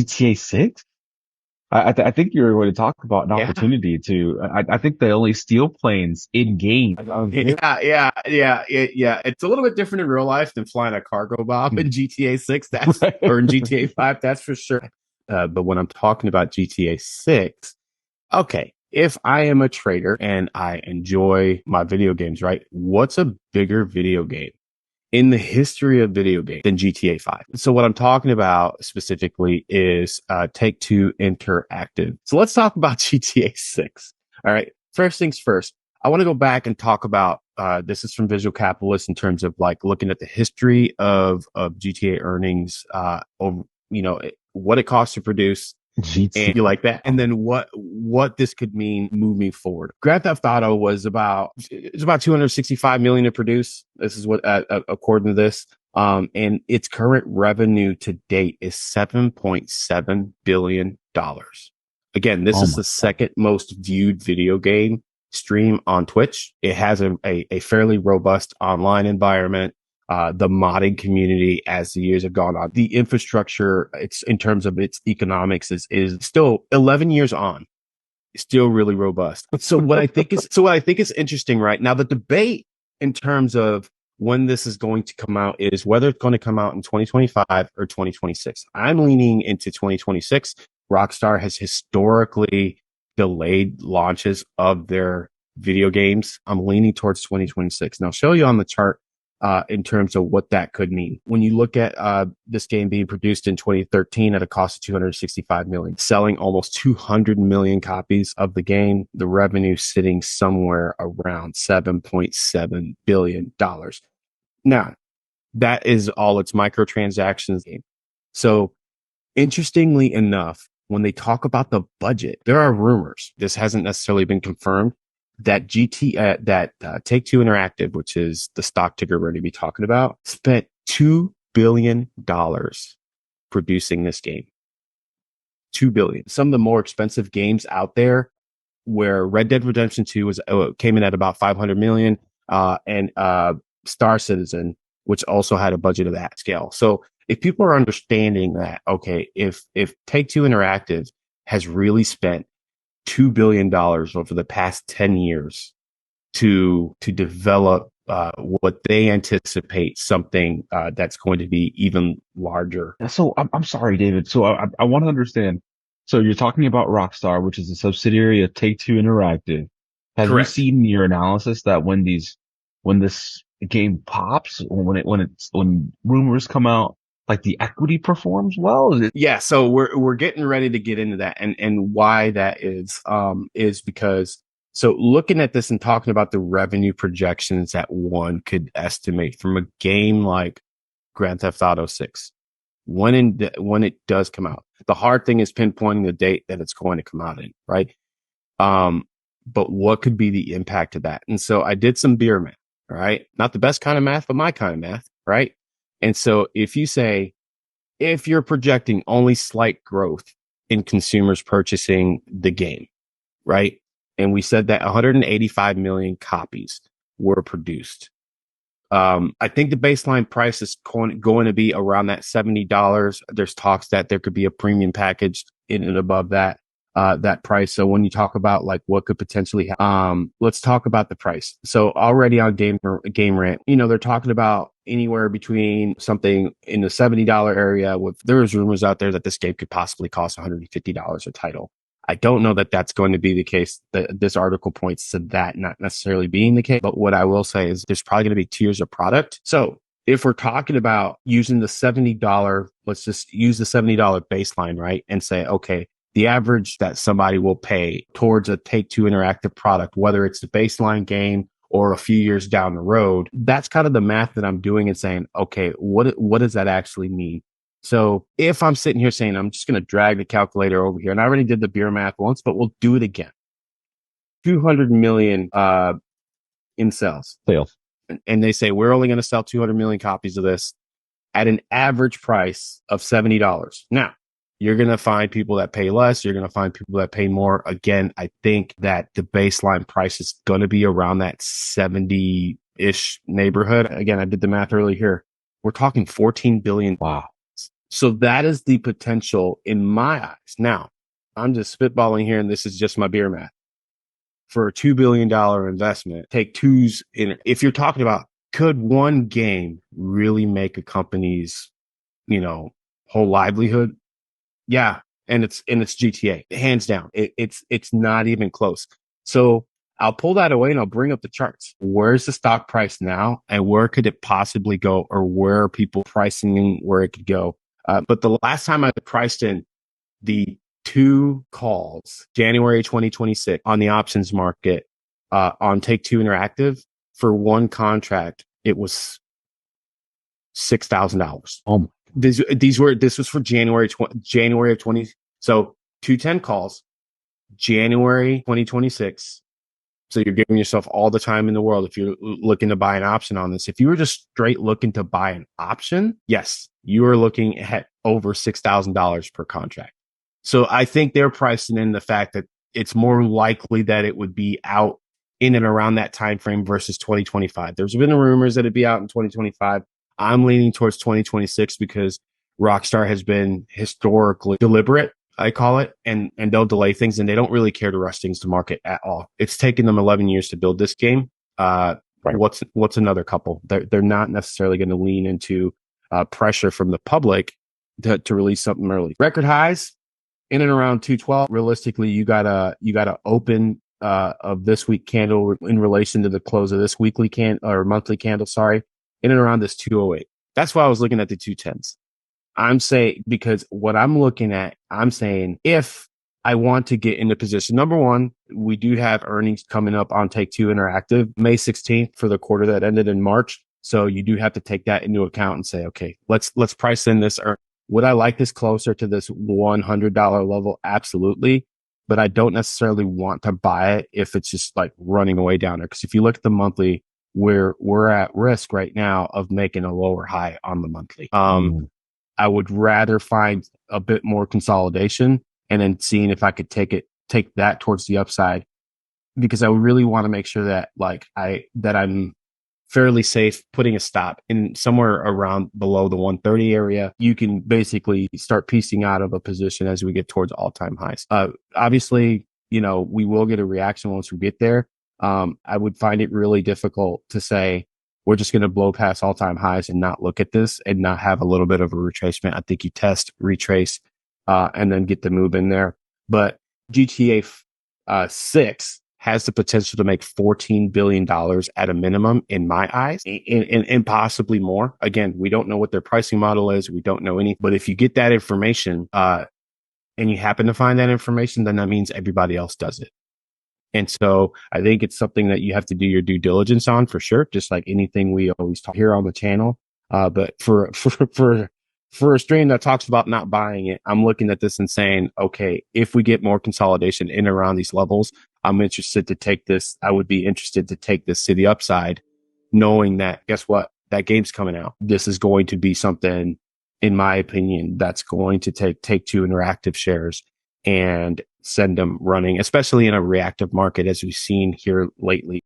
GTA 6? I think you're going to talk about an Yeah. opportunity to. I think they only steal planes in game. Yeah. It's a little bit different in real life than flying a cargo bomb in GTA 6, that's Right. or in GTA 5, that's for sure. But when I'm talking about GTA 6, okay, if I am a trader and I enjoy my video games, right? What's a bigger video game in the history of video games than GTA 5? So what I'm talking about specifically is Take Two Interactive. So let's talk about GTA 6. All right. First things first, I want to go back and talk about this is from Visual Capitalist in terms of like looking at the history of GTA earnings, over, what it costs to produce, and GTA. you like that, and then what this could mean moving forward. Grand Theft Auto was about 265 million to produce. This is what according to this, and its current revenue to date is 7.7 billion dollars. Again, this Oh is my the God. second most viewed video game stream on Twitch. It has a fairly robust online environment, the modding community as the years have gone on. The infrastructure, it's in terms of its economics is still 11 years on, still really robust. So what I think is interesting right now, the debate in terms of when this is going to come out is whether it's going to come out in 2025 or 2026. I'm leaning into 2026. Rockstar has historically delayed launches of their video games. I'm leaning towards 2026. And I'll show you on the chart in terms of what that could mean. When you look at this game being produced in 2013 at a cost of 265 million, selling almost 200 million copies of the game, the revenue sitting somewhere around 7.7 billion dollars. Now, that is all its microtransactions game. So, interestingly enough, when they talk about the budget, there are rumors. This hasn't necessarily been confirmed that Take Two Interactive, which is the stock ticker we're going to be talking about, spent $2 billion producing this game. 2 billion. Some of the more expensive games out there, where Red Dead Redemption 2 was came in at about 500 million, and Star Citizen, which also had a budget of that scale. So if people are understanding that, okay, if Take Two Interactive has really spent $2 billion over the past 10 years to develop what they anticipate something that's going to be even larger. So I'm sorry, David. So I want to understand. So you're talking about Rockstar, which is a subsidiary of Take-Two Interactive. Have you Correct. seen your analysis that when this game pops, or when rumors come out, like the equity performs well? Is it? Yeah, so we're getting ready to get into that, and why that is because, so looking at this and talking about the revenue projections that one could estimate from a game like Grand Theft Auto 6, when it does come out. The hard thing is pinpointing the date that it's going to come out in, right? Um, but what could be the impact of that? And so I did some beer math, right? Not the best kind of math, but my kind of math, right? And so if you're projecting only slight growth in consumers purchasing the game, right? And we said that 185 million copies were produced. I think the baseline price is going to be around that $70. There's talks that there could be a premium package in and above that price. So when you talk about like what could potentially, let's talk about the price. So already on Game Rant, they're talking about anywhere between something in the $70 area. There's rumors out there that this game could possibly cost $150 a title. I don't know that that's going to be the case. This article points to that not necessarily being the case. But what I will say is there's probably going to be tiers of product. So if we're talking about using the $70, let's just use the $70 baseline, right? And say, okay, the average that somebody will pay towards a Take Two Interactive product, whether it's the baseline game or a few years down the road, that's kind of the math that I'm doing and saying, okay, what does that actually mean? So if I'm sitting here saying, I'm just going to drag the calculator over here, and I already did the beer math once, but we'll do it again. 200 million, in sales. Sales. And they say, we're only going to sell 200 million copies of this at an average price of $70. Now, you're going to find people that pay less. You're going to find people that pay more. Again, I think that the baseline price is going to be around that 70-ish neighborhood. Again, I did the math earlier here. We're talking 14 billion. Wow. So that is the potential in my eyes. Now, I'm just spitballing here, and this is just my beer math. For a $2 billion investment, take twos in, if you're talking about could one game really make a company's, whole livelihood? Yeah. And it's GTA, hands down. It's not even close. So I'll pull that away and I'll bring up the charts. Where's the stock price now and where could it possibly go, or where are people pricing in where it could go? But the last time I priced in the two calls, January 2026 on the options market, on Take Two Interactive, for one contract, it was $6,000. Oh my. This was for January of 20. So 210 calls, January 2026. So you're giving yourself all the time in the world if you're looking to buy an option on this. If you were just straight looking to buy an option, yes, you are looking at over $6,000 per contract. So I think they're pricing in the fact that it's more likely that it would be out in and around that time frame versus 2025. There's been rumors that it'd be out in 2025. I'm leaning towards 2026 because Rockstar has been historically deliberate, I call it, and they'll delay things, and they don't really care to rush things to market at all. It's taken them 11 years to build this game. Right. What's another couple? They're not necessarily going to lean into pressure from the public to release something early. Record highs in and around 212. Realistically, you gotta open of this week candle in relation to the close of this weekly or monthly candle. Sorry, in and around this 208. That's why I was looking at the 210s. I'm saying, because what I'm looking at, I'm saying if I want to get into position, number one, we do have earnings coming up on Take Two Interactive May 16th for the quarter that ended in March. So you do have to take that into account and say, okay, let's price in this. Would I like this closer to this $100 level? Absolutely. But I don't necessarily want to buy it if it's just like running away down there. Because if you look at the monthly, we're at risk right now of making a lower high on the monthly. I would rather find a bit more consolidation and then seeing if I could take that towards the upside, because I really want to make sure that I'm fairly safe putting a stop in somewhere around below the 130 area. You can basically start piecing out of a position as we get towards all-time highs. Obviously, we will get a reaction once we get there. I would find it really difficult to say we're just going to blow past all-time highs and not look at this and not have a little bit of a retracement. I think you test, retrace, and then get the move in there. But GTA 6 has the potential to make $14 billion at a minimum in my eyes, and possibly more. Again, we don't know what their pricing model is. We don't know any, but if you get that information, and you happen to find that information, then that means everybody else does it. And so I think it's something that you have to do your due diligence on, for sure, just like anything we always talk here on the channel. But for a stream that talks about not buying it, I'm looking at this and saying, okay, if we get more consolidation in and around these levels, I'm interested to take this. I would be interested to take this to the upside, knowing that, guess what? That game's coming out. This is going to be something, in my opinion, that's going to take Two Interactive shares and send them running, especially in a reactive market as we've seen here lately.